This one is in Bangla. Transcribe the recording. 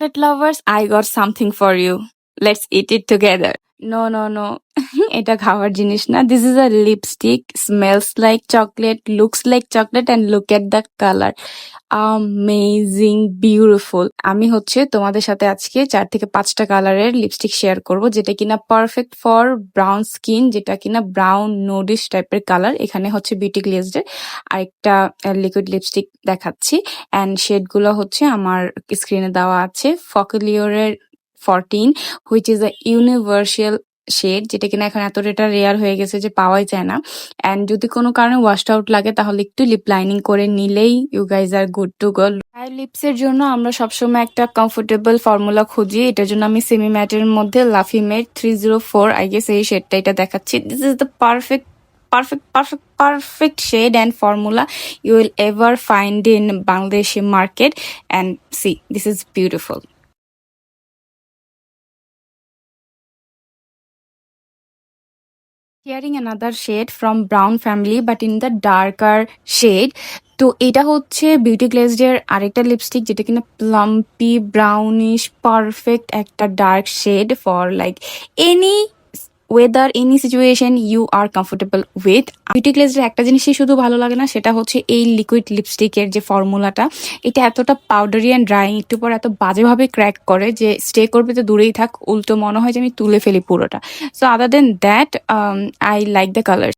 chocolate lovers, I got something for you. Let's eat it together. No, no, no. এটা খাওয়ার জিনিস না। This is a lipstick. Smells like chocolate, looks like chocolate, and look at the color. Amazing, beautiful. আমি হচ্ছে তোমাদের সাথে আজকে 4 থেকে 5টা কালারের লিপস্টিক শেয়ার করব, যেটা কিনা পারফেক্ট ফর ব্রাউন স্কিন, যেটা কিনা ব্রাউন নোডিশ টাইপের কালার। এখানে হচ্ছে বিউটি গ্লেজড আরেকটা লিকুইড লিপস্টিক দেখাচ্ছি, অ্যান্ড শেডগুলো হচ্ছে আমার স্ক্রিনে দেওয়া আছে। ফকলিওরের 14, which is a universal shade, যেটা কিনা এখন এতটা রেয়ার হয়ে গেছে যে পাওয়াই যায় না। অ্যান্ড যদি কোনো কারণে ওয়াশড আউট লাগে তাহলে একটু লিপ লাইনিং করে নিলেই you guys are good to go. Dry লিপসের জন্য আমরা সবসময় একটা কমফোর্টেবল ফর্মুলা খুঁজি। এটার জন্য আমি সেমি ম্যাটের মধ্যে লাফি মেড 304 আই গেস এই শেডটা এটা দেখাচ্ছি। This is the perfect shade and formula you will ever find in Bangladeshi market, and see, this is beautiful. Sharing another shade from brown family but in the darker shade. তো এটা হচ্ছে বিউটি গ্লেজড এর আরেকটা লিপস্টিক, যেটা কিনা প্লাম্পি ব্রাউনিশ পারফেক্ট একটা dark shade for like any weather, any situation you are comfortable with. Beauty গ্লেজের একটা জিনিসই শুধু ভালো লাগে না, সেটা হচ্ছে এই লিকুইড লিপস্টিকের যে ফর্মুলাটা, এটা এতটা পাউডারি অ্যান্ড ড্রাইং, একটু পর এত বাজেভাবে ক্র্যাক করে যে স্টে করবে তো দূরেই থাক, উল্টো মনে হয় যে আমি তুলে ফেলি পুরোটা। So other than that I like the colour.